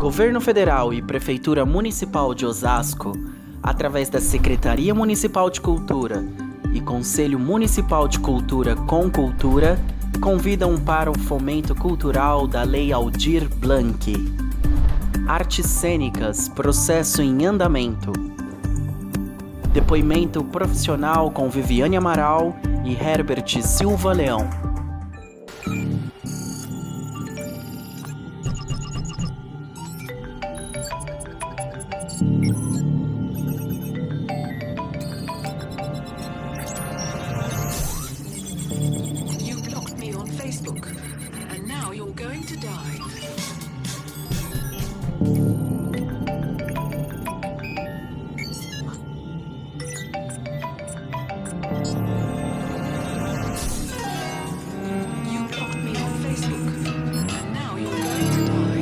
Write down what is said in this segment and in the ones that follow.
Governo Federal e Prefeitura Municipal de Osasco, através da Secretaria Municipal de Cultura e Conselho Municipal de Cultura com Cultura, convidam para o fomento cultural da Lei Aldir Blanc. Artes cênicas, processo em andamento. Depoimento profissional com Viviane Amaral e Herbert Silva Leão. You blocked me on Facebook, and now you're going to die. You blocked me on Facebook, and now you're going to die.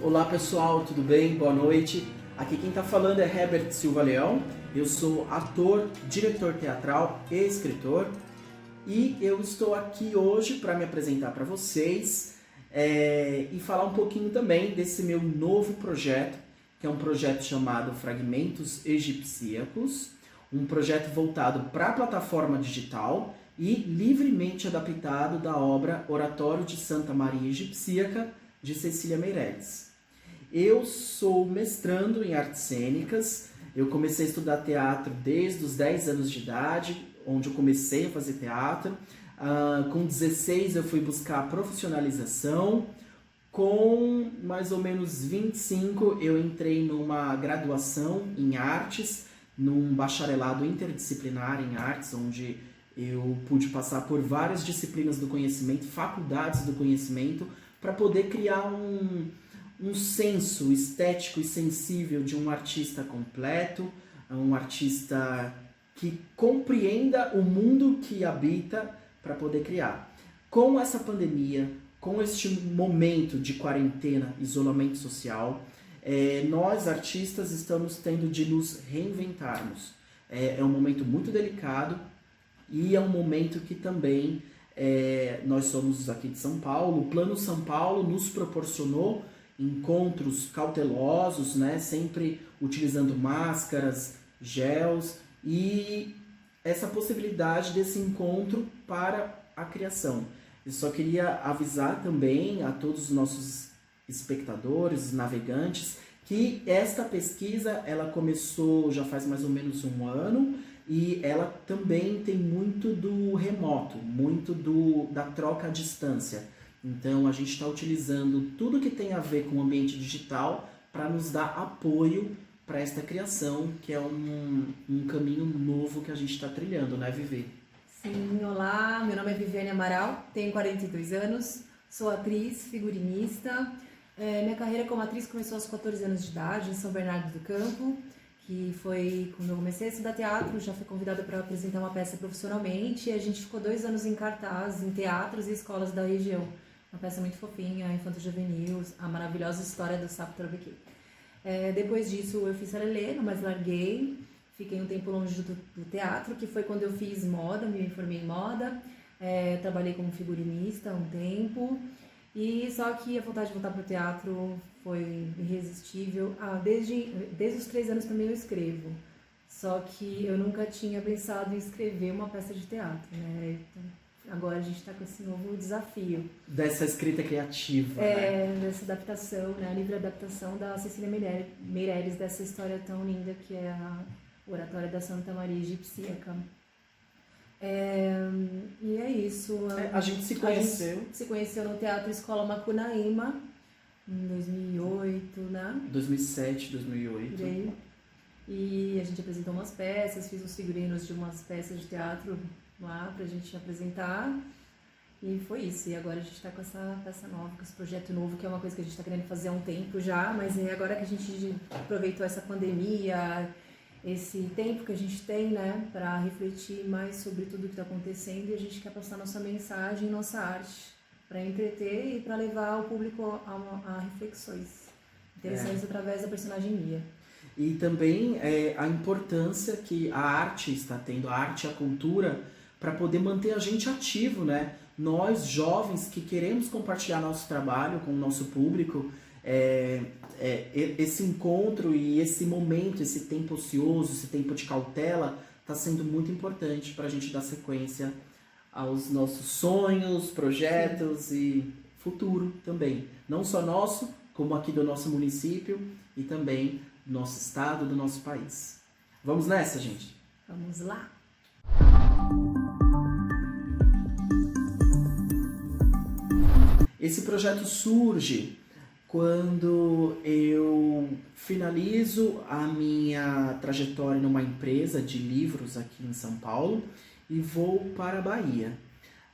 Olá pessoal, tudo bem? Boa noite. Aqui quem está falando é Herbert Silva Leão. Eu sou ator, diretor teatral e escritor. E eu estou aqui hoje para me apresentar para vocês e falar um pouquinho também desse meu novo projeto, que é um projeto chamado Fragmentos Egipcíacos, um projeto voltado para a plataforma digital e livremente adaptado da obra Oratório de Santa Maria Egipcíaca, de Cecília Meirelles. Eu sou mestrando em artes cênicas, eu comecei a estudar teatro desde os 10 anos de idade, onde eu comecei a fazer teatro. Com 16 eu fui buscar a profissionalização, com mais ou menos 25 eu entrei numa graduação em artes, num bacharelado interdisciplinar em artes, onde eu pude passar por várias disciplinas do conhecimento, faculdades do conhecimento, para poder criar um senso estético e sensível de um artista completo, um artista que compreenda o mundo que habita para poder criar. Com essa pandemia, com este momento de quarentena, isolamento social, nós artistas estamos tendo de nos reinventarmos. É um momento muito delicado e é um momento que também nós somos aqui de São Paulo. O Plano São Paulo nos proporcionou encontros cautelosos, né? Sempre utilizando máscaras, gels e essa possibilidade desse encontro para a criação. Eu só queria avisar também a todos os nossos espectadores, navegantes, que esta pesquisa ela começou já faz mais ou menos um ano e ela também tem muito do remoto, muito da troca à distância. Então a gente está utilizando tudo que tem a ver com o ambiente digital para nos dar apoio para esta criação, que é um caminho novo que a gente está trilhando, né, Vivi? Sim, olá, meu nome é Viviane Amaral, tenho 42 anos, sou atriz, figurinista. Minha carreira como atriz começou aos 14 anos de idade, em São Bernardo do Campo, que foi quando eu comecei a estudar teatro. Já fui convidada para apresentar uma peça profissionalmente e a gente ficou 2 anos em cartaz, em teatros e escolas da região. Uma peça muito fofinha, infanto-juvenil, a maravilhosa história do Sapo Travesti. Depois disso eu fiz Helena, mas larguei, fiquei um tempo longe do teatro, que foi quando eu fiz moda, me formei em moda, trabalhei como figurinista um tempo, e só que a vontade de voltar para o teatro foi irresistível. Desde os 3 anos também eu escrevo, só que eu nunca tinha pensado em escrever uma peça de teatro, né? Então, agora a gente está com esse novo desafio. Dessa escrita criativa, né? Dessa adaptação, né? A livre adaptação da Cecília Meirelles, dessa história tão linda que é a Oratória da Santa Maria Egipcíaca. E é isso. A gente se conheceu. A gente se conheceu no Teatro Escola Macunaíma, em 2008, né? 2007, 2008. Por aí. E a gente apresentou umas peças, fiz uns figurinos de umas peças de teatro lá pra gente apresentar. E foi isso. E agora a gente está com essa peça nova, com esse projeto novo, que é uma coisa que a gente está querendo fazer há um tempo já, mas é agora que a gente aproveitou essa pandemia, esse tempo que a gente tem, né, para refletir mais sobre tudo que está acontecendo, e a gente quer passar nossa mensagem, nossa arte, para entreter e para levar o público a reflexões interessantes através da personagem Mia. E também a importância que a arte está tendo, a arte e a cultura, para poder manter a gente ativo, né? Nós, jovens, que queremos compartilhar nosso trabalho com o nosso público, esse encontro e esse momento, esse tempo ocioso, esse tempo de cautela, está sendo muito importante para a gente dar sequência aos nossos sonhos, projetos e futuro também. Não só nosso, como aqui do nosso município e também do nosso estado, do nosso país. Vamos nessa, gente? Vamos lá! Esse projeto surge quando eu finalizo a minha trajetória numa empresa de livros aqui em São Paulo e vou para a Bahia.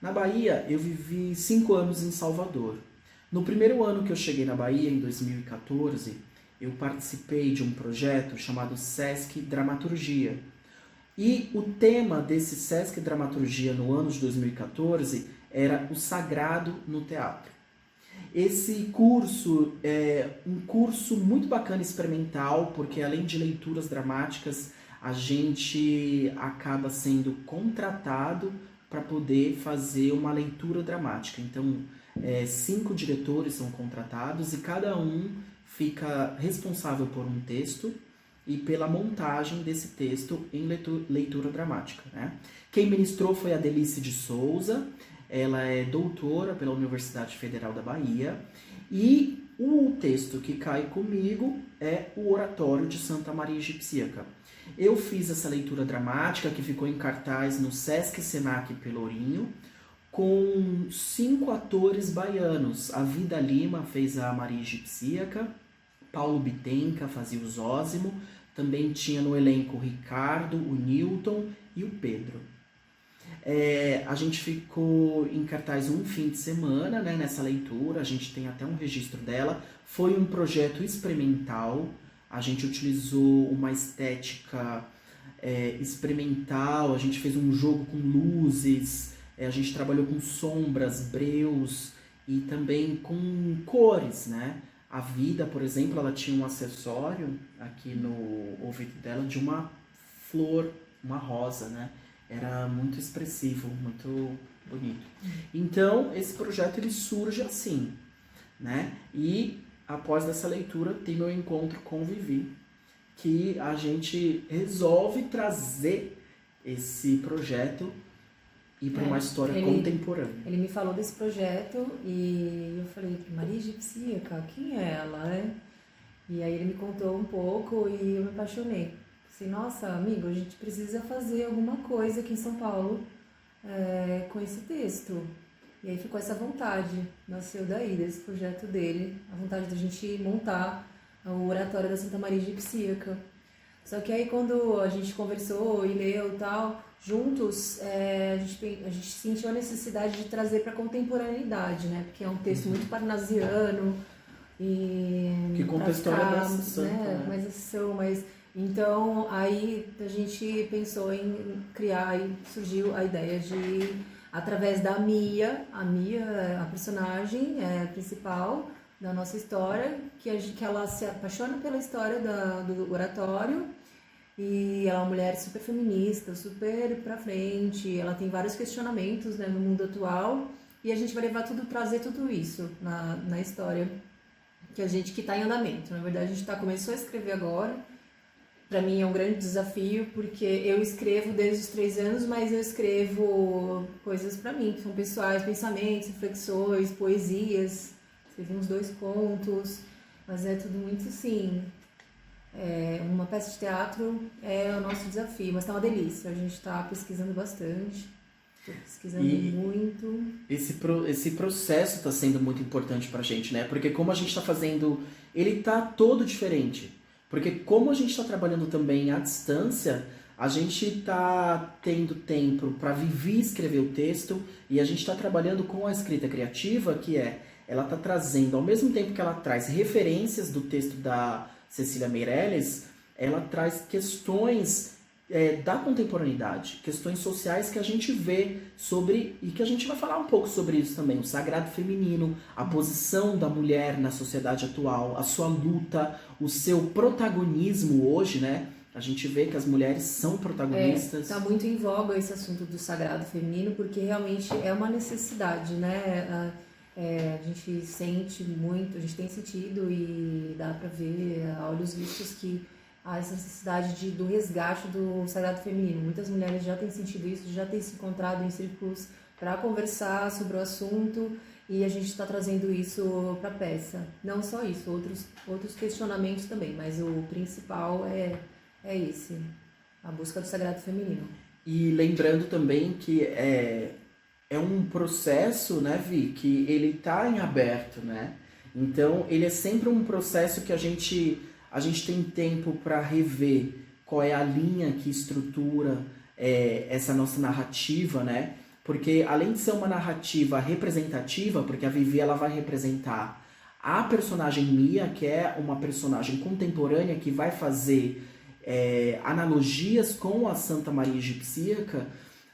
Na Bahia, eu vivi 5 anos em Salvador. No primeiro ano que eu cheguei na Bahia, em 2014, eu participei de um projeto chamado Sesc Dramaturgia. E o tema desse Sesc Dramaturgia no ano de 2014 era o sagrado no teatro. Esse curso é um curso muito bacana, experimental, porque além de leituras dramáticas, a gente acaba sendo contratado para poder fazer uma leitura dramática. Então, 5 diretores são contratados e cada um fica responsável por um texto e pela montagem desse texto em leitura dramática, né? Quem ministrou foi a Delice de Souza. Ela é doutora pela Universidade Federal da Bahia e o texto que cai comigo é o Oratório de Santa Maria Egipcíaca. Eu fiz essa leitura dramática que ficou em cartaz no Sesc Senac Pelourinho com 5 atores baianos. A Vida Lima fez a Maria Egipcíaca, Paulo Bitenca fazia o Zósimo, também tinha no elenco o Ricardo, o Newton e o Pedro. A gente ficou em cartaz um fim de semana, né, nessa leitura, a gente tem até um registro dela. Foi um projeto experimental, a gente utilizou uma estética experimental, a gente fez um jogo com luzes, a gente trabalhou com sombras, breus e também com cores, né? A Vida, por exemplo, ela tinha um acessório aqui no ouvido dela de uma flor, uma rosa, né? Era muito expressivo, muito bonito. Então, esse projeto ele surge assim, né? E após essa leitura tem meu encontro com o Vivi, que a gente resolve trazer esse projeto e para uma história contemporânea. Ele me falou desse projeto e eu falei, Maria Egipcíaca, quem é ela, né? E aí ele me contou um pouco e eu me apaixonei. Assim, nossa, amigo, a gente precisa fazer alguma coisa aqui em São Paulo com esse texto. E aí ficou essa vontade, nasceu daí, desse projeto dele, a vontade da gente montar o Oratório da Santa Maria Egipcíaca. Só que aí quando a gente conversou e leu e tal, juntos, a gente sentiu a necessidade de trazer para a contemporaneidade, né? Porque é um texto muito parnasiano e... Que conta a história dessa santa, né? Mais ação, mas... Então, aí a gente pensou em criar e surgiu a ideia de, através da Mia, a personagem principal da nossa história, que ela se apaixona pela história do oratório e ela é uma mulher super feminista, super pra frente, ela tem vários questionamentos, né, no mundo atual e a gente vai trazer tudo isso na história que tá em andamento. Na verdade, a gente começou a escrever agora. Para mim é um grande desafio, porque eu escrevo desde os 3 anos, mas eu escrevo coisas para mim, que são pessoais, pensamentos, reflexões, poesias. Escrevi uns 2 contos, mas é tudo muito assim. Uma peça de teatro é o nosso desafio, mas tá uma delícia. A gente está pesquisando bastante, tô pesquisando muito. Esse processo está sendo muito importante pra gente, né? Porque como a gente está fazendo, ele tá todo diferente. Porque como a gente está trabalhando também à distância, A gente está tendo tempo para viver e escrever o texto e a gente está trabalhando com a escrita criativa, que ela está trazendo, ao mesmo tempo que ela traz referências do texto da Cecília Meirelles, ela traz questões da contemporaneidade, questões sociais que a gente vê sobre, e que a gente vai falar um pouco sobre isso também, o sagrado feminino, a posição da mulher na sociedade atual, a sua luta, o seu protagonismo hoje, né? A gente vê que as mulheres são protagonistas. Está muito em voga esse assunto do sagrado feminino, porque realmente é uma necessidade, né? A gente sente muito, a gente tem sentido e dá para ver a olhos vistos que há essa necessidade do resgate do sagrado feminino. Muitas mulheres já têm sentido isso, já têm se encontrado em círculos para conversar sobre o assunto e a gente está trazendo isso para a peça. Não só isso, outros questionamentos também, mas o principal é esse, a busca do sagrado feminino. E lembrando também que é um processo, né, Vi, que ele está em aberto, né? Então, ele é sempre um processo que a gente tem tempo para rever qual é a linha que estrutura essa nossa narrativa, né? Porque além de ser uma narrativa representativa, porque a Vivi ela vai representar a personagem Mia, que é uma personagem contemporânea que vai fazer analogias com a Santa Maria Egipcíaca,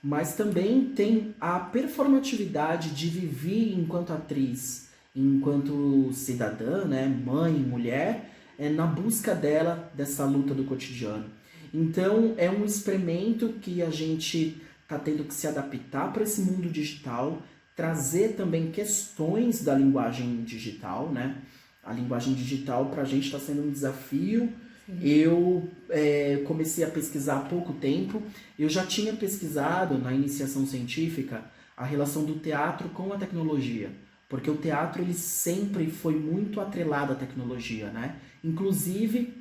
mas também tem a performatividade de Vivi enquanto atriz, enquanto cidadã, né, mãe, mulher, na busca dela, dessa luta do cotidiano. Então, é um experimento que a gente está tendo que se adaptar para esse mundo digital, trazer também questões da linguagem digital, né? A linguagem digital para a gente está sendo um desafio. Eu comecei a pesquisar há pouco tempo. Eu já tinha pesquisado na iniciação científica a relação do teatro com a tecnologia, porque o teatro ele sempre foi muito atrelado à tecnologia, né? Inclusive,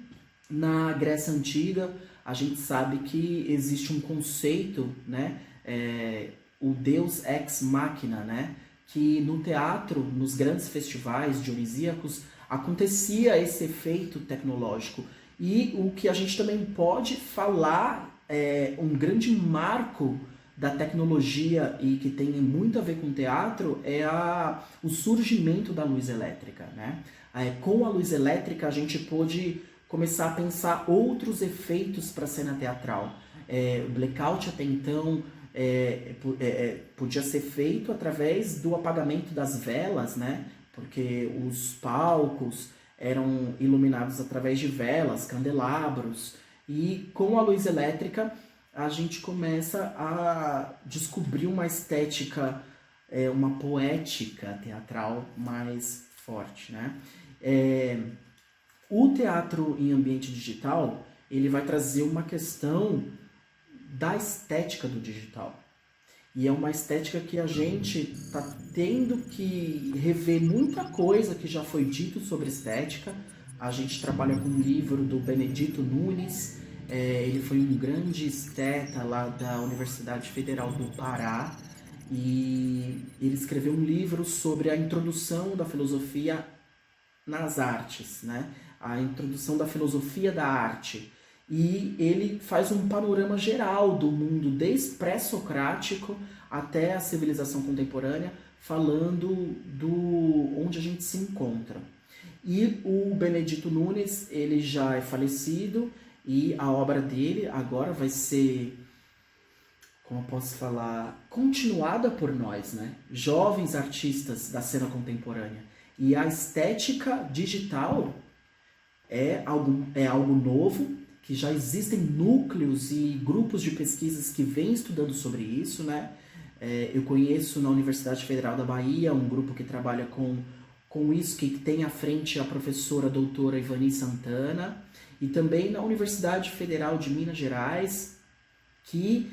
na Grécia Antiga, a gente sabe que existe um conceito, né? O deus ex machina, né? Que no teatro, nos grandes festivais dionisíacos, acontecia esse efeito tecnológico. E o que a gente também pode falar um grande marco da tecnologia e que tem muito a ver com o teatro é o surgimento da luz elétrica, né? Com a luz elétrica a gente pôde começar a pensar outros efeitos para a cena teatral. O blackout até então podia ser feito através do apagamento das velas, né? Porque os palcos eram iluminados através de velas, candelabros, e com a luz elétrica a gente começa a descobrir uma estética, uma poética teatral mais forte, né? O teatro em ambiente digital, ele vai trazer uma questão da estética do digital. E é uma estética que a gente está tendo que rever muita coisa que já foi dito sobre estética. A gente trabalha com um livro do Benedito Nunes, ele foi um grande esteta lá da Universidade Federal do Pará, e ele escreveu um livro sobre a introdução da filosofia nas artes, né? A introdução da filosofia da arte. E ele faz um panorama geral do mundo, desde pré-socrático até a civilização contemporânea, falando do onde a gente se encontra. E o Benedito Nunes, ele já é falecido e a obra dele agora vai ser, como eu posso falar, continuada por nós, né? Jovens artistas da cena contemporânea. E a estética digital é algo novo, que já existem núcleos e grupos de pesquisas que vêm estudando sobre isso, né? Eu conheço na Universidade Federal da Bahia um grupo que trabalha com isso, que tem à frente a professora doutora Ivani Santana, e também na Universidade Federal de Minas Gerais, que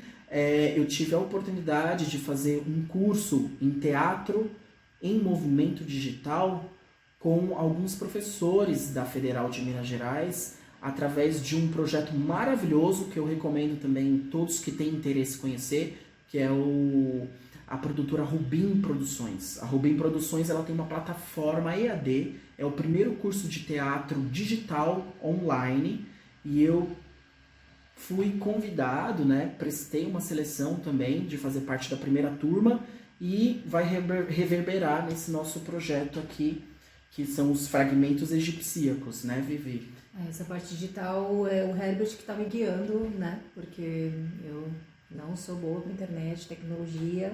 eu tive a oportunidade de fazer um curso em teatro em movimento digital com alguns professores da Federal de Minas Gerais, através de um projeto maravilhoso que eu recomendo também todos que têm interesse em conhecer, que é a produtora Rubim Produções. A Rubim Produções ela tem uma plataforma EAD, é o primeiro curso de teatro digital online, e eu fui convidado, né? Prestei uma seleção também de fazer parte da primeira turma e vai reverberar nesse nosso projeto aqui, que são os fragmentos egipcíacos, né, Vivi? Essa parte digital é o Herbert que está me guiando, né? Porque eu não sou boa com internet, tecnologia.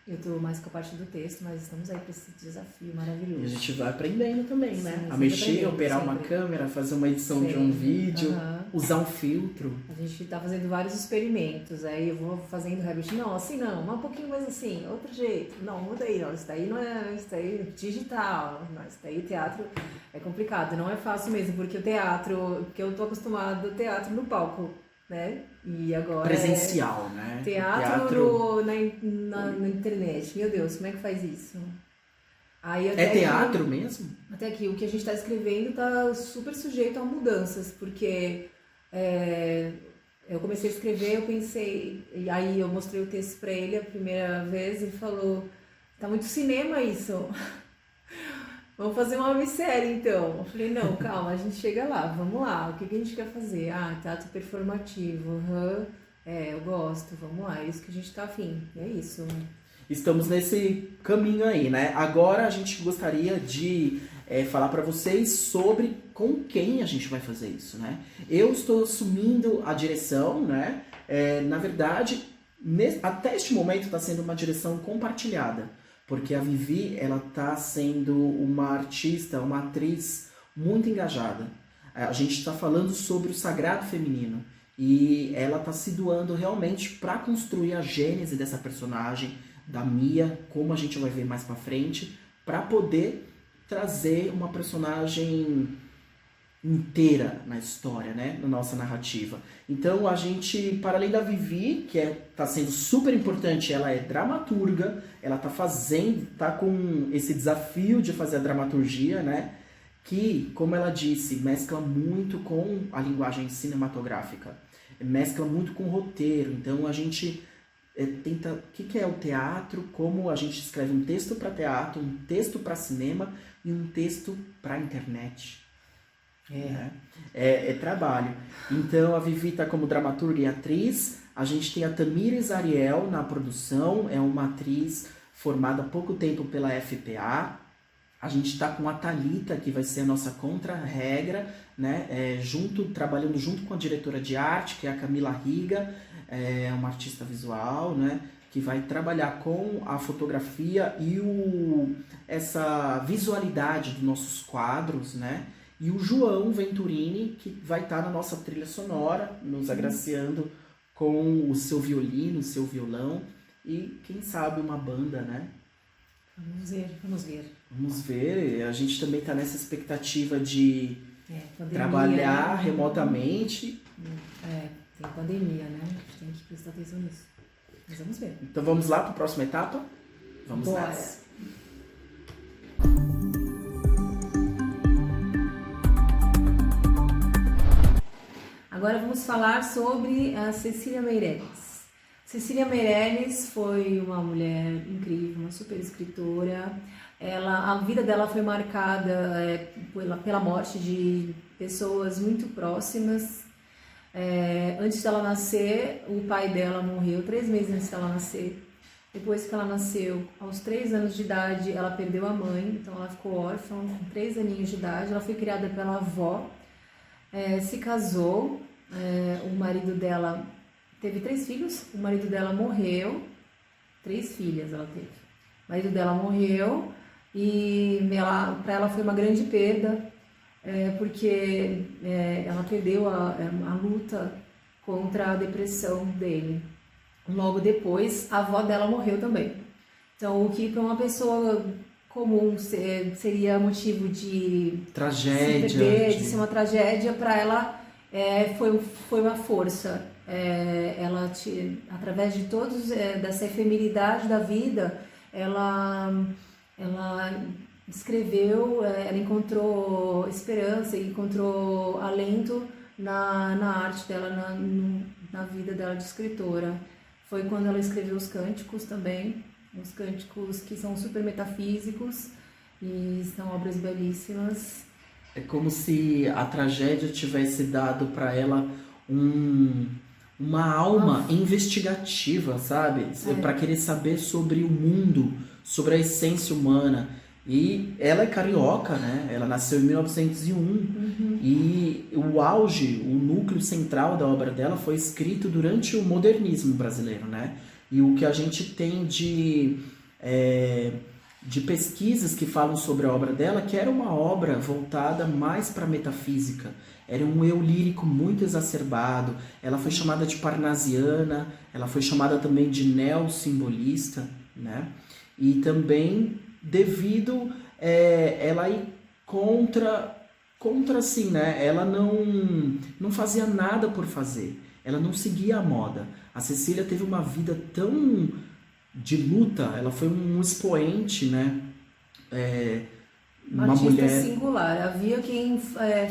Eu estou mais com a parte do texto, mas estamos aí para esse desafio maravilhoso. E a gente vai aprendendo também, né? Sim, A sempre mexer, aprendendo, operar sempre. uma câmera, fazer uma edição de um Sempre. vídeo, Aham. usar um filtro. A gente está fazendo vários experimentos, aí eu vou fazendo Herbert, não, assim não, mas um pouquinho mais assim, outro jeito, não, muda aí, não, isso daí não é, isso daí é digital, não, isso daí teatro é complicado, não é fácil mesmo, porque o teatro, porque eu tô acostumado ao teatro no palco, né, e agora Presencial, né? é teatro na internet, meu Deus, como é que faz isso? Aí É até teatro mesmo? até aqui, o que a gente está escrevendo está super sujeito a mudanças, porque eu comecei a escrever, eu pensei, e aí eu mostrei o texto para ele a primeira vez e ele falou, tá muito cinema isso, vamos fazer uma minissérie então. Eu falei, não, calma, a gente chega lá, vamos lá, o que a gente quer fazer? Ah, teatro performativo, eu gosto, vamos lá, é isso que a gente tá afim, é isso. Estamos nesse caminho aí, né? Agora a gente gostaria de falar para vocês sobre com quem a gente vai fazer isso, né? Eu estou assumindo a direção, né? Na verdade, até este momento está sendo uma direção compartilhada, porque a Vivi, ela está sendo uma artista, uma atriz muito engajada. A gente está falando sobre o sagrado feminino e ela está se doando realmente para construir a gênese dessa personagem, da Mia, como a gente vai ver mais pra frente, para poder trazer uma personagem inteira na história, né, na nossa narrativa. Então a gente, para além da Vivi, que tá sendo super importante, ela é dramaturga, ela tá com esse desafio de fazer a dramaturgia, né, que, como ela disse, mescla muito com a linguagem cinematográfica, mescla muito com o roteiro. Então a gente tenta o que é o teatro, como a gente escreve um texto para teatro, um texto para cinema e um texto para internet. É trabalho. Então a Vivi está como dramaturga e atriz. A gente tem a Tamires Ariel na produção, é uma atriz formada há pouco tempo pela FPA. A gente está com a Thalita, que vai ser a nossa contra-regra, né? Trabalhando junto com a diretora de arte, que é a Camila Riga, uma artista visual, né? Que vai trabalhar com a fotografia e essa visualidade dos nossos quadros, né? E o João Venturini, que vai estar na nossa trilha sonora, nos agraciando com o seu violino, o seu violão e, quem sabe, uma banda, né? Vamos ver. Vamos ver, a gente também está nessa expectativa de pandemia, trabalhar né? remotamente. Tem pandemia, né? A gente tem que prestar atenção nisso. Mas vamos ver. Então vamos lá para a próxima etapa? Vamos Bora. nessa. Agora vamos falar sobre a Cecília Meirelles. Cecília Meirelles foi uma mulher incrível, uma super escritora. A vida dela foi marcada pela morte de pessoas muito próximas. Antes dela nascer, o pai dela morreu 3 meses antes dela nascer. Depois que ela nasceu, aos 3 anos de idade, ela perdeu a mãe, então ela ficou órfã com 3 aninhos de idade. Ela foi criada pela avó, se casou, o marido dela teve 3 filhos, o marido dela morreu, 3 filhas ela teve. O marido dela morreu e para ela foi uma grande perda, porque ela perdeu a luta contra a depressão dele. Logo depois, a avó dela morreu também. Então, o que para uma pessoa comum seria motivo de tragédia, de ser uma tragédia, para ela foi uma força. Ela, através de todos dessa efemeridade da vida, ela escreveu, ela encontrou esperança, encontrou alento na arte dela, na vida dela de escritora. Foi quando ela escreveu os cânticos também, os cânticos que são super metafísicos e são obras belíssimas. É como se a tragédia tivesse dado para ela um, uma alma investigativa, sabe? Para querer saber sobre o mundo, sobre a essência humana. E ela é carioca, né? Ela nasceu em 1901 e o auge, o núcleo central da obra dela foi escrito durante o modernismo brasileiro, né? E o que a gente tem de pesquisas que falam sobre a obra dela, que era uma obra voltada mais para a metafísica. Era um eu lírico muito exacerbado. Ela foi chamada de parnasiana, ela foi chamada também de neossimbolista, né? E também devido ela ir contra assim, né? Ela não fazia nada por fazer. Ela não seguia a moda. A Cecília teve uma vida tão de luta, ela foi um expoente, né? Uma Artista mulher singular. Havia quem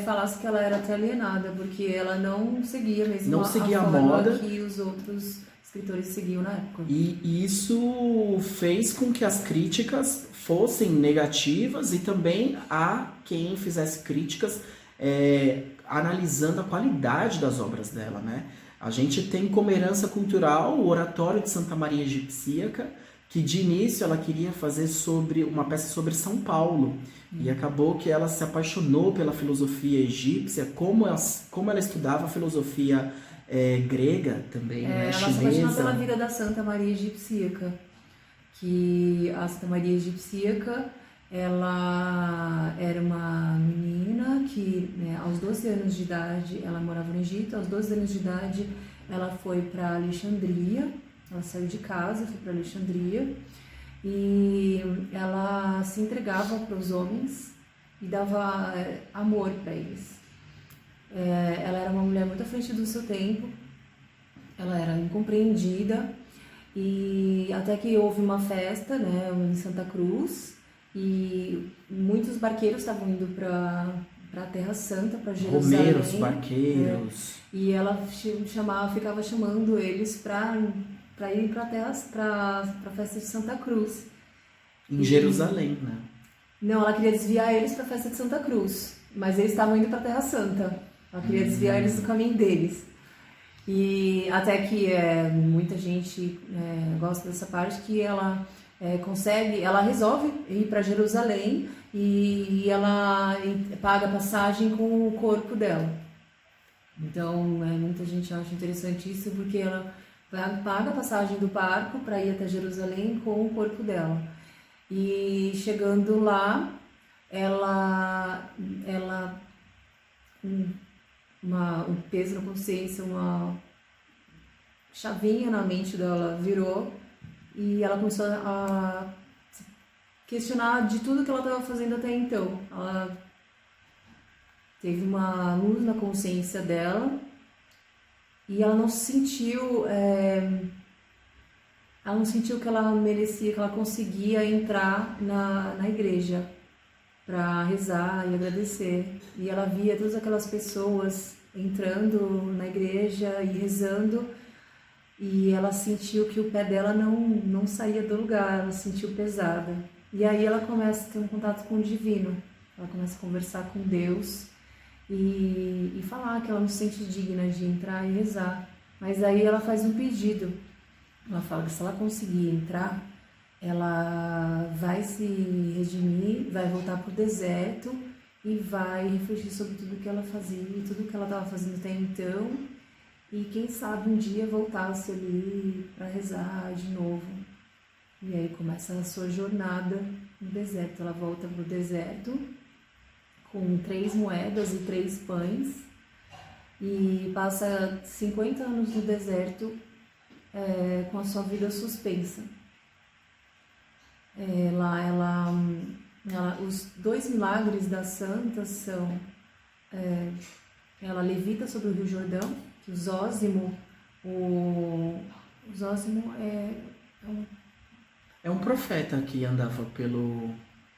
falasse que ela era até alienada, porque ela não seguia mesmo Não a seguia a forma moda. que os outros escritores seguiam na época. E isso fez com que as críticas fossem negativas e também há quem fizesse críticas analisando a qualidade das obras dela, né? A gente tem como herança cultural o Oratório de Santa Maria Egipsíaca, que de início ela queria fazer uma peça sobre São Paulo. E acabou que ela se apaixonou pela filosofia egípcia, como ela estudava a filosofia grega também, né? Ela Chinesa. se apaixonou pela vida da Santa Maria Egipsíaca, que a Santa Maria Egipsíaca, ela era uma menina que, né, aos 12 anos de idade, ela morava no Egito, aos 12 anos de idade ela foi para Alexandria, ela saiu de casa, foi para Alexandria, e ela se entregava para os homens e dava amor para eles. Ela era uma mulher muito à frente do seu tempo, ela era incompreendida, e até que houve uma festa, né, em Santa Cruz, e muitos barqueiros estavam indo para a Terra Santa, para Jerusalém. Romeiros, barqueiros. E ela ficava chamando eles para ir para a festa de Santa Cruz. Em Jerusalém, né? Não, ela queria desviar eles para a festa de Santa Cruz, mas eles estavam indo para a Terra Santa. Ela queria desviar eles do caminho deles. E até que muita gente gosta dessa parte, que ela ela resolve ir para Jerusalém e ela paga passagem com o corpo dela. Então, muita gente acha interessante isso, porque ela paga a passagem do barco para ir até Jerusalém com o corpo dela. E chegando lá, ela um peso na consciência, uma chavinha na mente dela virou, e ela começou a se questionar de tudo que ela estava fazendo até então. Ela teve uma luz na consciência dela e ela não sentiu que ela merecia, que ela conseguia entrar na igreja para rezar e agradecer. E ela via todas aquelas pessoas entrando na igreja e rezando, e ela sentiu que o pé dela não saía do lugar, ela se sentiu pesada. E aí ela começa a ter um contato com o divino, ela começa a conversar com Deus e falar que ela não se sente digna de entrar e rezar. Mas aí ela faz um pedido, ela fala que se ela conseguir entrar, ela vai se redimir, vai voltar para o deserto e vai refletir sobre tudo que ela fazia e tudo que ela estava fazendo até então, e quem sabe um dia voltasse ali para rezar de novo. E aí começa a sua jornada no deserto. Ela volta para o deserto com 3 moedas e 3 pães e passa 50 anos no deserto com a sua vida suspensa. Os 2 milagres da santa são ela levita sobre o Rio Jordão, que o Zósimo é um profeta que andava pelo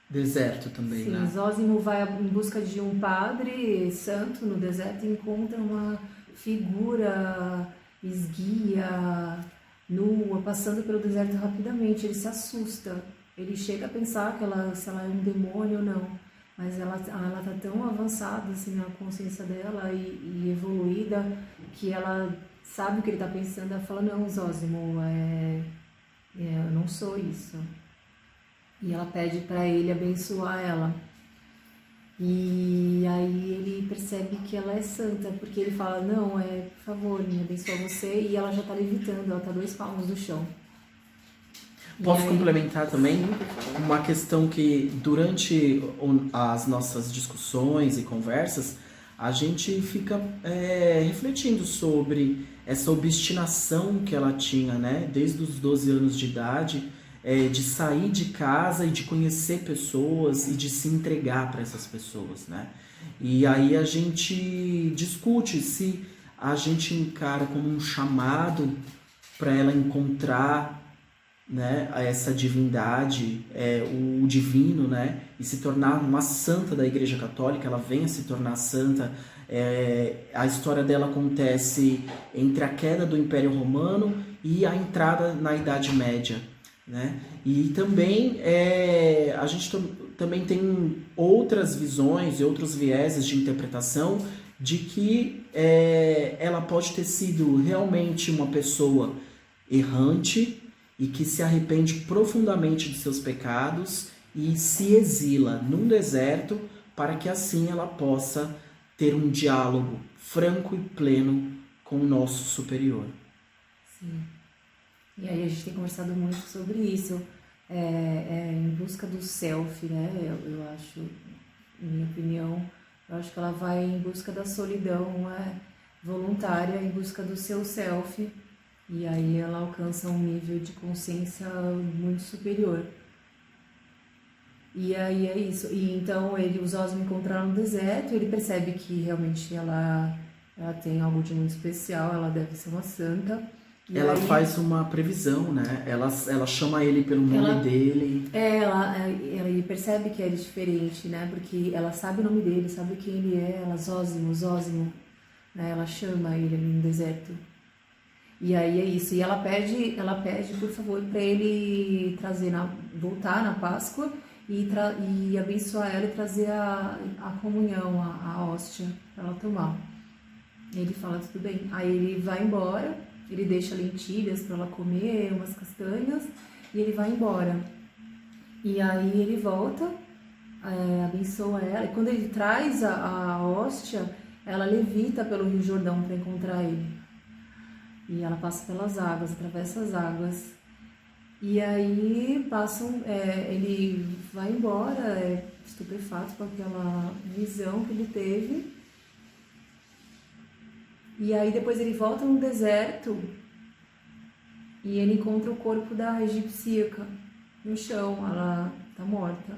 deserto também, sim, né? Zósimo vai em busca de um padre santo no deserto e encontra uma figura esguia, nua, passando pelo deserto rapidamente. Ele se assusta, ele chega a pensar se ela é um demônio ou não, mas ela tá tão avançada assim na consciência dela e evoluída que ela sabe o que ele tá pensando. Ela fala, não, Zósimo, eu não sou isso. E ela pede para ele abençoar ela. E aí ele percebe que ela é santa, porque ele fala, não, por favor, me abençoa você, e ela já tá levitando, ela tá 2 palmos do chão. Posso complementar também uma questão que durante as nossas discussões e conversas a gente fica refletindo sobre essa obstinação que ela tinha, né, desde os 12 anos de idade, de sair de casa e de conhecer pessoas e de se entregar para essas pessoas, né? E aí a gente discute se a gente encara como um chamado para ela encontrar, né, essa divindade, o divino, né, e se tornar uma santa da Igreja Católica. Ela vem a se tornar santa. A história dela acontece entre a queda do Império Romano e a entrada na Idade Média, né? E também a gente também tem outras visões e outros vieses de interpretação de que ela pode ter sido realmente uma pessoa errante e que se arrepende profundamente de seus pecados e se exila num deserto para que assim ela possa ter um diálogo franco e pleno com o nosso superior. Sim. E aí a gente tem conversado muito sobre isso, em busca do self, né? Eu acho, minha opinião, eu acho que ela vai em busca da solidão voluntária, em busca do seu self, e aí ela alcança um nível de consciência muito superior. E aí é isso. E então os Zósimo encontraram no deserto, ele percebe que realmente ela tem algo de muito especial, ela deve ser uma santa. E ela aí, faz uma previsão, né? Ela chama ele pelo nome dele. Ele percebe que ele é diferente, né? Porque ela sabe o nome dele, sabe quem ele é, ela, Zósimo, Zósimo, né? Ela chama ele ali no deserto. E aí é isso. E ela pede por favor, para ele voltar na Páscoa e abençoar ela e trazer a comunhão, a hóstia, para ela tomar. Ele fala, tudo bem. Aí ele vai embora. Ele deixa lentilhas para ela comer, umas castanhas, e ele vai embora. E aí ele volta, abençoa ela, e quando ele traz a hóstia, ela levita pelo Rio Jordão para encontrar ele. E ela passa pelas águas, atravessa as águas. E aí ele vai embora, estupefato com aquela visão que ele teve. E aí depois ele volta no deserto e ele encontra o corpo da egipcíaca no chão, ela tá morta.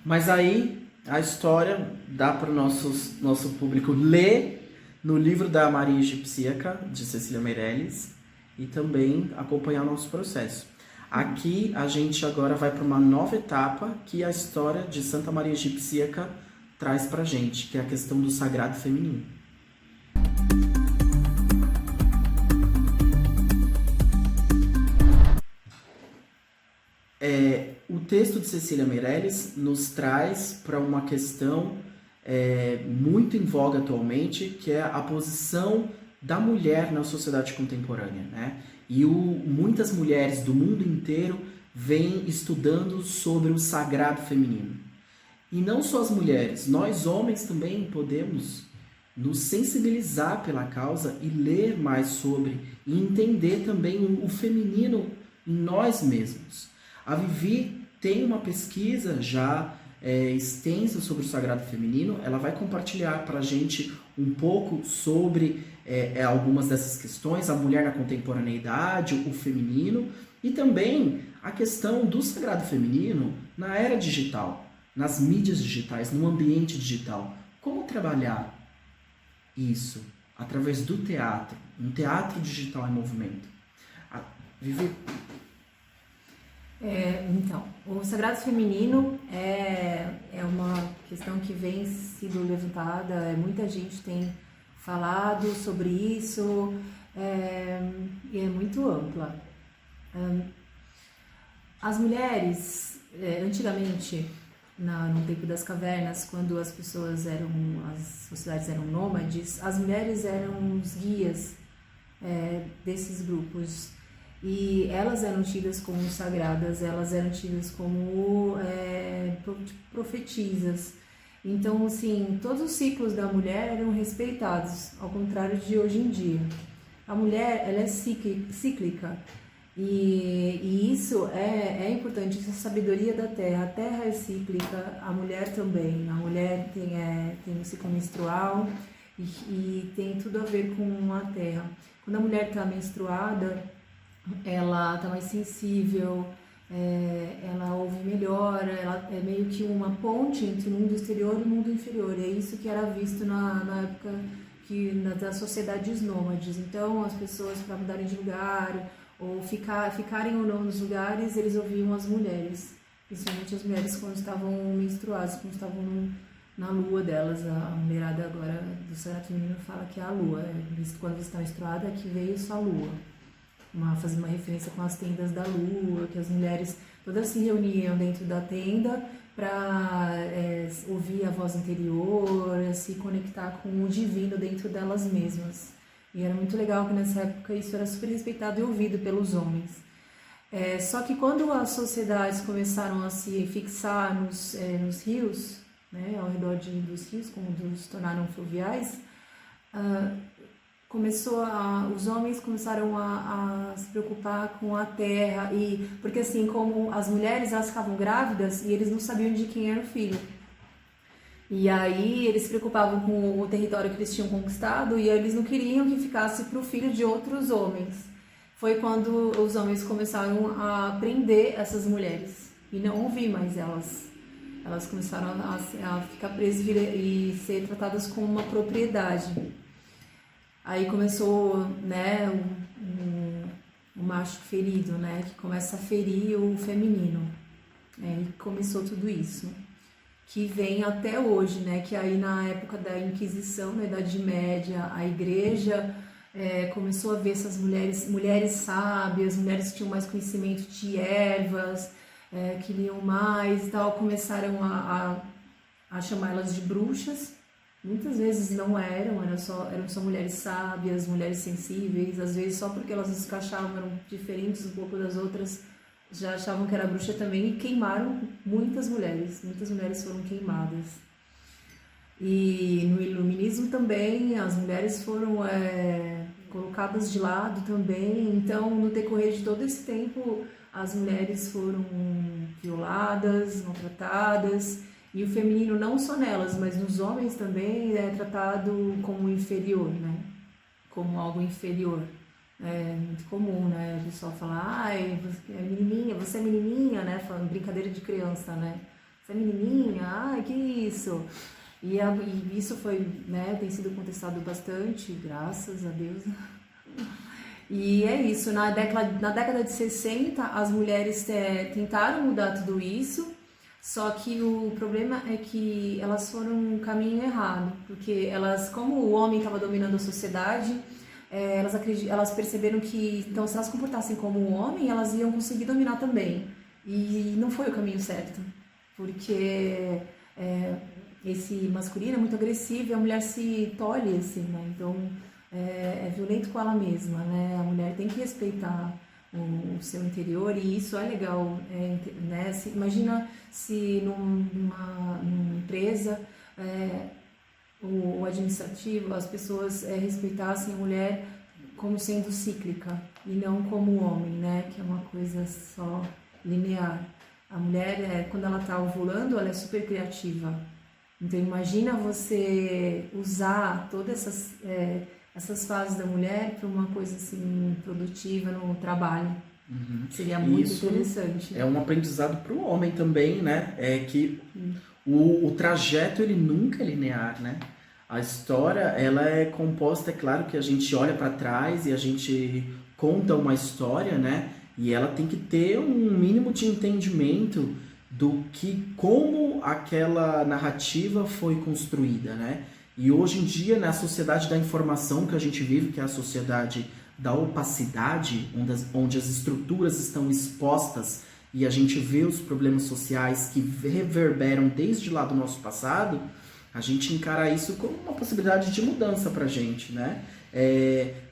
Mas aí a história dá para o nosso público ler no livro da Maria Egipcíaca, de Cecília Meirelles, e também acompanhar o nosso processo. Aqui a gente agora vai para uma nova etapa que a história de Santa Maria Egipcíaca traz pra gente, que é a questão do sagrado feminino. O texto de Cecília Meirelles nos traz para uma questão muito em voga atualmente, que é a posição da mulher na sociedade contemporânea, né? E muitas mulheres do mundo inteiro vêm estudando sobre o sagrado feminino. E não só as mulheres, nós homens também podemos nos sensibilizar pela causa e ler mais sobre, e entender também o feminino em nós mesmos. A Vivi tem uma pesquisa já extensa sobre o sagrado feminino. Ela vai compartilhar para a gente um pouco sobre algumas dessas questões, a mulher na contemporaneidade, o feminino, e também a questão do sagrado feminino na era digital, nas mídias digitais, no ambiente digital. Como trabalhar isso através do teatro, um teatro digital em movimento. Vivi? Então, o sagrado feminino é uma questão que vem sido levantada, muita gente tem falado sobre isso, e é muito ampla. As mulheres, antigamente, no tempo das cavernas, quando as sociedades eram nômades, as mulheres eram os guias desses grupos. E elas eram tidas como sagradas, elas eram tidas como profetisas. Então, assim, todos os ciclos da mulher eram respeitados, ao contrário de hoje em dia. A mulher, ela é cíclica, e isso é importante, essa sabedoria da Terra. A Terra é cíclica, a mulher também. A mulher tem um ciclo menstrual e tem tudo a ver com a Terra. Quando a mulher está menstruada, ela está mais sensível, ela ouve melhor, ela é meio que uma ponte entre o mundo exterior e o mundo inferior. É isso que era visto na época das sociedades nômades. Então, as pessoas, para mudarem de lugar ou ficarem ou não nos lugares, eles ouviam as mulheres, principalmente as mulheres quando estavam menstruadas, quando estavam na lua delas. A mulherada agora do Sagrado Feminino fala que é a lua, quando você está menstruada é que veio sua lua. Fazendo uma referência com as tendas da lua, que as mulheres todas se reuniam dentro da tenda para ouvir a voz interior, se conectar com o divino dentro delas mesmas. E era muito legal que nessa época isso era super respeitado e ouvido pelos homens. Só que quando as sociedades começaram a se fixar nos rios, né, ao redor dos rios, quando se tornaram fluviais, os homens começaram a se preocupar com a terra, porque assim, como as mulheres, elas ficavam grávidas e eles não sabiam de quem era o filho. E aí eles se preocupavam com o território que eles tinham conquistado e eles não queriam que ficasse para o filho de outros homens. Foi quando os homens começaram a prender essas mulheres e não ouvir mais elas. Elas começaram a ficar presas e ser tratadas como uma propriedade. Aí começou, né, o macho ferido, né, que começa a ferir o feminino. E começou tudo isso, que vem até hoje, né, que aí na época da Inquisição, na Idade Média, a igreja começou a ver essas mulheres sábias, mulheres que tinham mais conhecimento de ervas, que liam mais e tal, começaram a chamá-las de bruxas. Muitas vezes não eram só mulheres sábias, mulheres sensíveis, às vezes só porque elas se achavam, eram diferentes um pouco das outras, já achavam que era bruxa também, e queimaram muitas mulheres foram queimadas. E no iluminismo também, as mulheres foram colocadas de lado também. Então, no decorrer de todo esse tempo, as mulheres foram violadas, maltratadas, e o feminino não só nelas, mas nos homens também é tratado como inferior, né? Como algo inferior. É muito comum, né? O pessoal falar, ai, você é menininha, né? Falando brincadeira de criança, né? Você é menininha, ai, que isso? E isso foi, né? Tem sido contestado bastante, graças a Deus. E é isso, na década de 60, as mulheres tentaram mudar tudo isso, só que o problema é que elas foram um caminho errado, porque como o homem estava dominando a sociedade, elas perceberam que, então, se elas se comportassem como um homem, elas iam conseguir dominar também. E não foi o caminho certo, porque esse masculino é muito agressivo e a mulher se tolhe, assim, né? Então, é violento com ela mesma, né? A mulher tem que respeitar o seu interior, e isso é legal, né? Imagina se numa empresa o administrativo, as pessoas respeitassem a mulher como sendo cíclica e não como o homem, né? Que é uma coisa só linear. A mulher, quando ela está ovulando, ela é super criativa. Então imagina você usar todas essas fases da mulher para uma coisa assim produtiva no trabalho. Uhum. Seria muito Isso interessante. É um aprendizado para o homem também, né? É que o trajeto ele nunca é linear, né? A história ela é composta, é claro que a gente olha para trás e a gente conta uma história, né? E ela tem que ter um mínimo de entendimento como aquela narrativa foi construída, né? E hoje em dia, na sociedade da informação que a gente vive, que é a sociedade da opacidade, onde as estruturas estão expostas e a gente vê os problemas sociais que reverberam desde lá do nosso passado, a gente encara isso como uma possibilidade de mudança pra gente, né?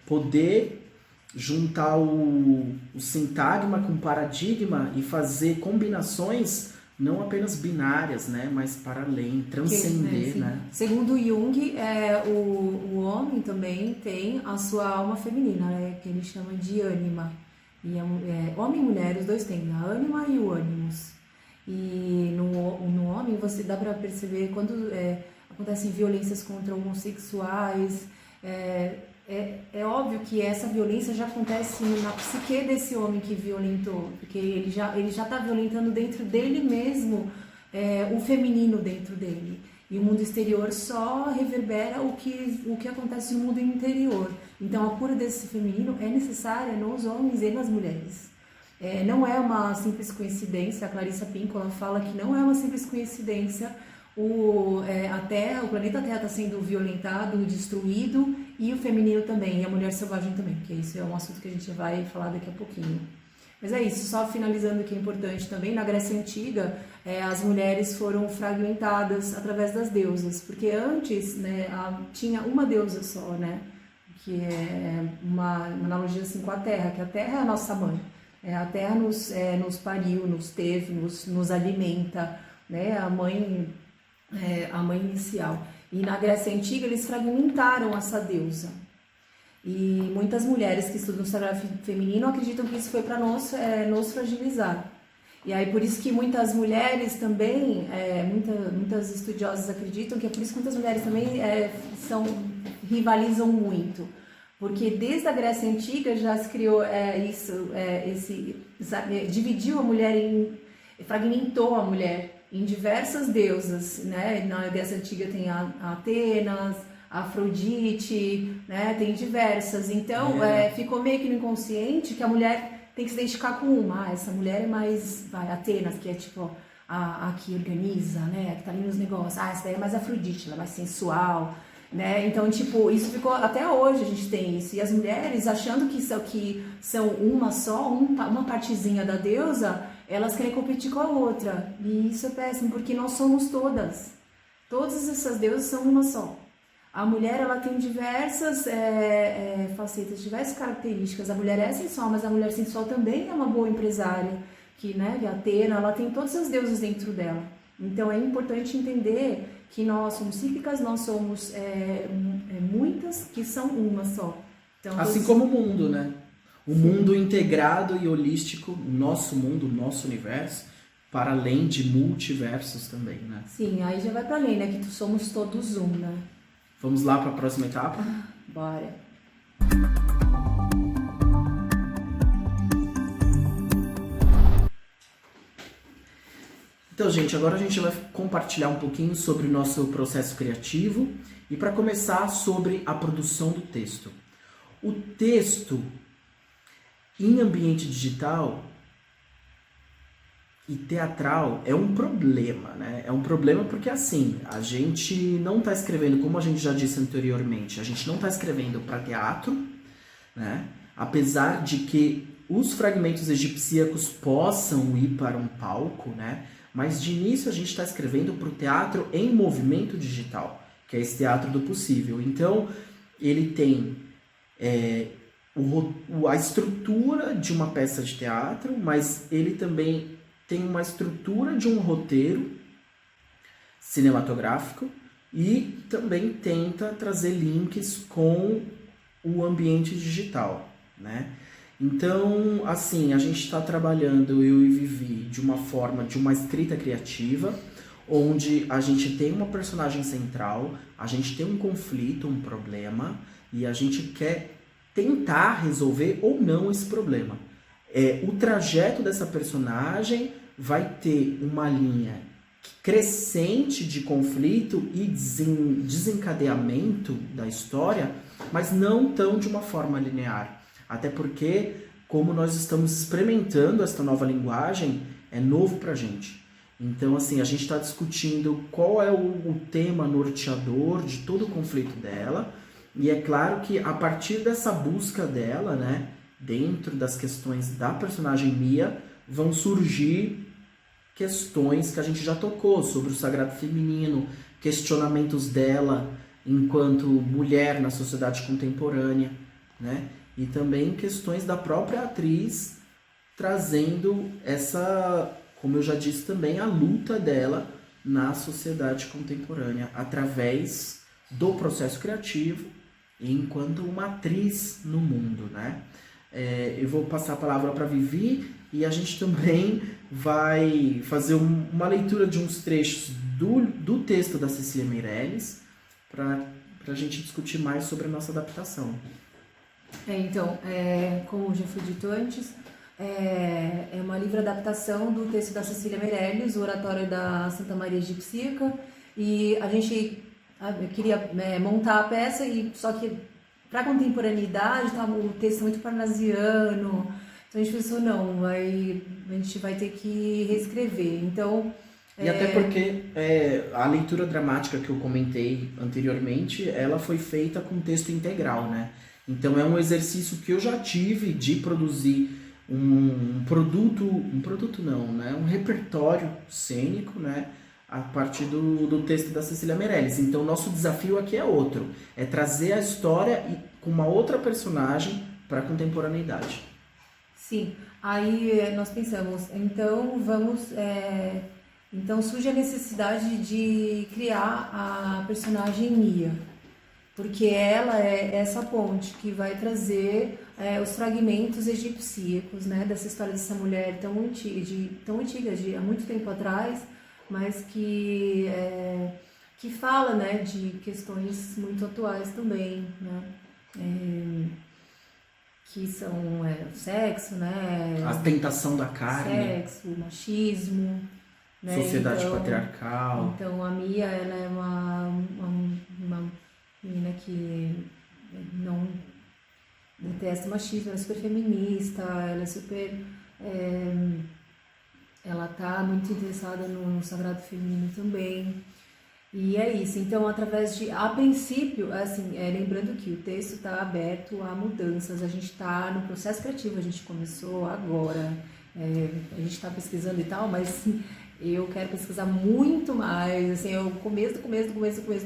Poder juntar o sintagma com o paradigma e fazer combinações não apenas binárias, né? Mas para além, transcender, né? Segundo Jung, o homem também tem a sua alma feminina, né? Que ele chama de ânima. E homem e mulher, os dois têm a ânima e o ânimos. E no homem você dá para perceber quando acontecem violências contra homossexuais. É óbvio que essa violência já acontece na psique desse homem que violentou, porque ele já está violentando dentro dele mesmo o feminino dentro dele. E o mundo exterior só reverbera o que acontece no mundo interior. Então a cura desse feminino é necessária nos homens e nas mulheres. Não é uma simples coincidência, a Clarissa Pinkola fala que não é uma simples coincidência o planeta Terra está sendo violentado, destruído, e o feminino também, e a mulher selvagem também, porque isso é um assunto que a gente vai falar daqui a pouquinho. Mas é isso, só finalizando que é importante também, na Grécia Antiga, as mulheres foram fragmentadas através das deusas, porque antes, né, tinha uma deusa só, né, que é uma analogia assim com a Terra, que a Terra é a nossa mãe, a Terra nos pariu, nos teve, nos alimenta, né, a mãe inicial. E na Grécia Antiga eles fragmentaram essa deusa. E muitas mulheres que estudam o sagrado feminino acreditam que isso foi para nos fragilizar. E aí por isso que muitas mulheres também, muitas estudiosas acreditam que é por isso que muitas mulheres também rivalizam muito. Porque desde a Grécia Antiga já se criou dividiu a mulher fragmentou a mulher em diversas deusas, né? Na Grécia Antiga tem a Atenas, a Afrodite, né? Tem diversas. Então, ficou meio que no inconsciente que a mulher tem que se identificar com uma. Essa mulher é mais, Atenas, que é tipo a que organiza, né? A que tá ali nos negócios. Essa daí é mais Afrodite, ela é mais sensual, né? Então, tipo, isso ficou, até hoje a gente tem isso. E as mulheres, achando que são uma só, uma partezinha da deusa, elas querem competir com a outra. E isso é péssimo, porque nós somos todas. Todas essas deusas são uma só. A mulher, ela tem diversas facetas, diversas características. A mulher é sensual, mas a mulher sensual também é uma boa empresária. Que a Atena, ela tem todas as deusas dentro dela. Então é importante entender que nós somos cíclicas, nós somos muitas que são uma só. Então, assim como o mundo, né? O mundo integrado e holístico, nosso mundo, nosso universo, para além de multiversos também, né? Sim, aí já vai para além, né? Que somos todos um, né? Vamos lá para a próxima etapa? Bora! Então, gente, agora a gente vai compartilhar um pouquinho sobre o nosso processo criativo e para começar sobre a produção do texto. O texto em ambiente digital e teatral é um problema, né? É um problema porque, assim, a gente não está escrevendo, como a gente já disse anteriormente, a gente não está escrevendo para teatro, né? Apesar de que os fragmentos egipcíacos possam ir para um palco, né? Mas de início a gente está escrevendo para o teatro em movimento digital, que é esse teatro do possível. Então, ele tem a estrutura de uma peça de teatro, mas ele também tem uma estrutura de um roteiro cinematográfico e também tenta trazer links com o ambiente digital, né? Então, assim, a gente está trabalhando, eu e Vivi, de uma forma, de uma escrita criativa, onde a gente tem uma personagem central, a gente tem um conflito, um problema, e a gente quer tentar resolver ou não esse problema. O trajeto dessa personagem vai ter uma linha crescente de conflito e desencadeamento da história, mas não tão de uma forma linear. Até porque, como nós estamos experimentando esta nova linguagem, é novo pra gente. Então, assim, a gente está discutindo qual é o tema norteador de todo o conflito dela. E é claro que a partir dessa busca dela, né, dentro das questões da personagem Mia, vão surgir questões que a gente já tocou sobre o sagrado feminino, questionamentos dela enquanto mulher na sociedade contemporânea, né? E também questões da própria atriz trazendo essa, como eu já disse também, a luta dela na sociedade contemporânea através do processo criativo enquanto uma atriz no mundo, né? Eu vou passar a palavra para a Vivi e a gente também vai fazer uma leitura de uns trechos do texto da Cecília Meirelles para a gente discutir mais sobre a nossa adaptação. Então, como já foi dito antes, é uma livre adaptação do texto da Cecília Meirelles, o Oratório da Santa Maria Egipcíaca, e a gente queria montar a peça, e só que para a contemporaneidade o texto é muito parnasiano, então a gente pensou, não, a gente vai ter que reescrever. Então, e até porque a leitura dramática que eu comentei anteriormente, ela foi feita com texto integral, né? Então é um exercício que eu já tive de produzir um repertório cênico, né? A partir do texto da Cecília Meirelles. Então nosso desafio aqui é outro, é trazer a história com uma outra personagem para a contemporaneidade. Sim, aí nós pensamos, então então surge a necessidade de criar a personagem Mia, porque ela é essa ponte que vai trazer os fragmentos egipcíacos, né, dessa história dessa mulher tão antiga, de há muito tempo atrás, mas que fala, né, de questões muito atuais também, né, que são o sexo, né, a tentação da carne, sexo, o machismo, né, sociedade patriarcal. Então a Mia, ela é uma menina que não detesta o machismo, ela é super feminista, ela é super ela tá muito interessada no sagrado feminino também. E é isso, então através a princípio, assim, lembrando que o texto está aberto a mudanças, a gente está no processo criativo, a gente começou agora, a gente está pesquisando e tal, mas eu quero pesquisar muito mais, assim, é o começo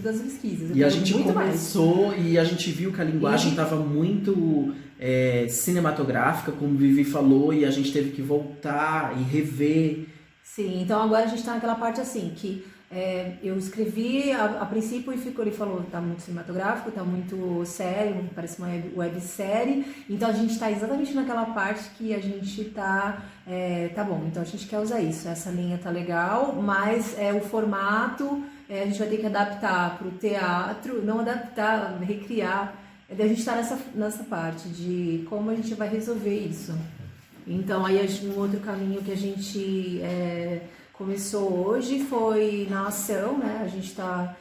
das pesquisas. E a gente começou e a gente viu que a linguagem estava muito cinematográfica, como o Vivi falou, e a gente teve que voltar e rever. Sim, então agora a gente está naquela parte assim, que eu escrevi a princípio e ele falou, tá muito cinematográfico, tá muito sério, parece uma websérie, então a gente está exatamente naquela parte que a gente tá bom, então a gente quer usar isso, essa linha tá legal, mas o formato a gente vai ter que adaptar para o teatro, não adaptar, recriar, a gente está nessa parte de como a gente vai resolver isso. Então aí um outro caminho que a gente começou hoje foi na ação, né? A gente está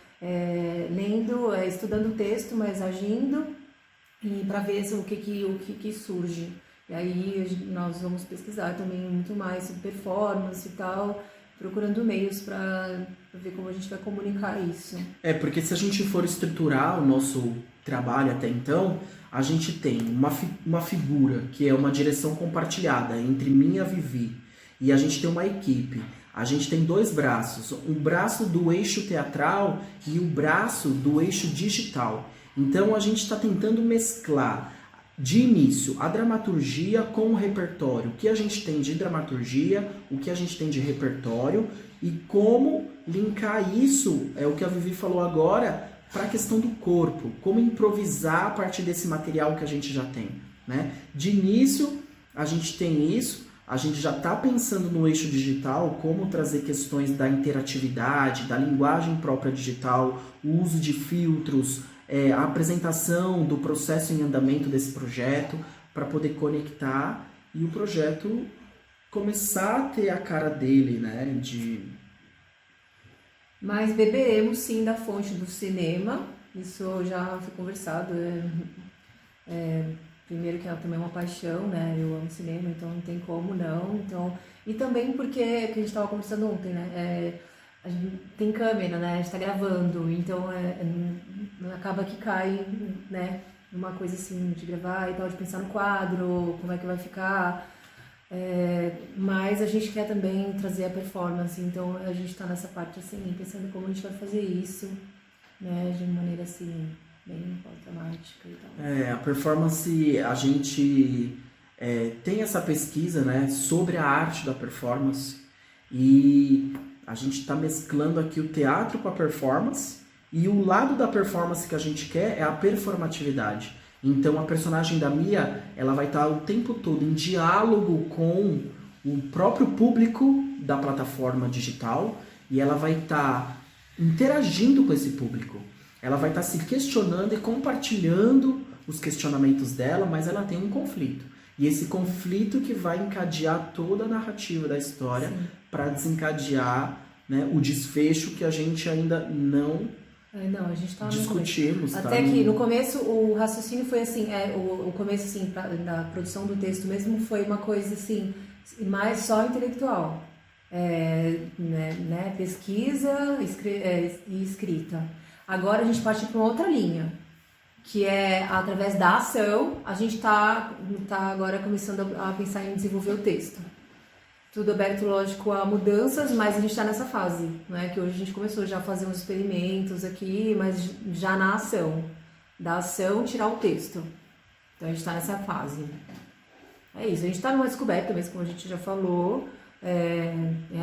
lendo, estudando o texto, mas agindo, e para ver o que surge. E aí nós vamos pesquisar também muito mais sobre performance e tal, procurando meios para ver como a gente vai comunicar isso. Porque se a gente for estruturar o nosso trabalho até então, a gente tem uma figura que é uma direção compartilhada entre mim e a Vivi, e a gente tem uma equipe. A gente tem dois braços, um braço do eixo teatral e o braço do eixo digital. Então a gente está tentando mesclar de início a dramaturgia com o repertório. O que a gente tem de dramaturgia, o que a gente tem de repertório e como linkar isso, é o que a Vivi falou agora, para a questão do corpo. Como improvisar a partir desse material que a gente já tem, né? De início a gente tem isso. A gente já está pensando no eixo digital, como trazer questões da interatividade, da linguagem própria digital, o uso de filtros, a apresentação do processo em andamento desse projeto, para poder conectar e o projeto começar a ter a cara dele, né? Mas beberemos sim da fonte do cinema, isso já foi conversado, primeiro que ela também é uma paixão, né? Eu amo cinema, então não tem como não. Então, e também porque, que a gente estava conversando ontem, né? A gente tem câmera, né? A gente está gravando, então acaba que cai, né? Uma coisa assim de gravar e tal, de pensar no quadro, como é que vai ficar. Mas a gente quer também trazer a performance, então a gente está nessa parte assim, pensando como a gente vai fazer isso, né, de maneira assim, bem automática e tal. A performance, a gente tem essa pesquisa, né, sobre a arte da performance e a gente está mesclando aqui o teatro com a performance e o lado da performance que a gente quer é a performatividade. Então a personagem da Mia, ela vai estar o tempo todo em diálogo com o próprio público da plataforma digital e ela vai estar interagindo com esse público. Ela vai estar se questionando e compartilhando os questionamentos dela, mas ela tem um conflito. E esse conflito que vai encadear toda a narrativa da história para desencadear, né, o desfecho que a gente ainda não Não, a gente tá discutimos. Até que no começo o raciocínio foi assim, o começo assim, da produção do texto mesmo foi uma coisa assim, mais só intelectual. Né, pesquisa e escrita. Agora a gente parte para uma outra linha, que é através da ação, a gente tá agora começando a pensar em desenvolver o texto. Tudo aberto, lógico, a mudanças, mas a gente está nessa fase, né? Que hoje a gente começou já a fazer uns experimentos aqui, mas já na ação. Da ação, tirar o texto. Então a gente está nessa fase. É isso, a gente está numa descoberta mesmo, como a gente já falou. É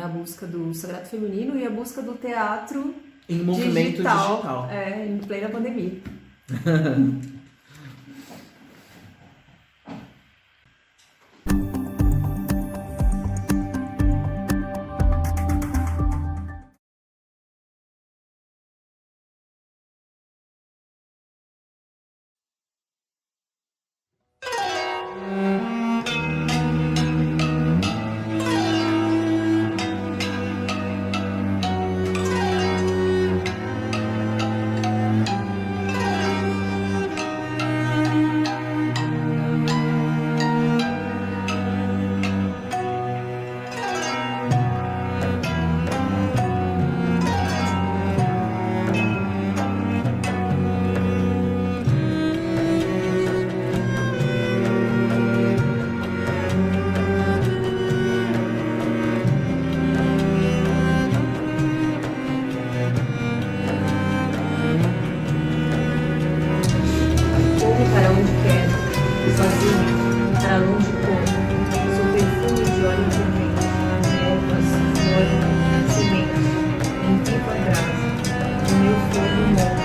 a busca do sagrado feminino e a busca do teatro em movimento digital. Em plena pandemia. Para onde quero, sozinho, para longe corro, sou perfume de óleo de vento, ervas, flores, sementes, em viva brasa, no meu fogo morro,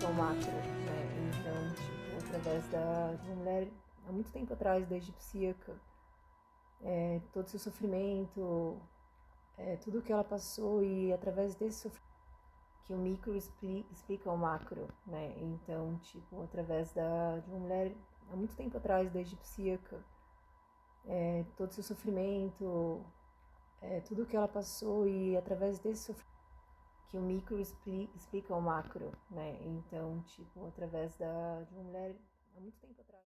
uma macro, né? Então, tipo, através de uma mulher há muito tempo atrás, da egipcíaca, todo o seu sofrimento, tudo que ela passou e através desse sofrimento que o micro explica o macro, né? Então, tipo, através de uma mulher há muito tempo atrás, da egipcíaca, todo o seu sofrimento, tudo que ela passou e através desse sofrimento que o micro explica o macro, né? Então, tipo, através de uma mulher há muito tempo atrás.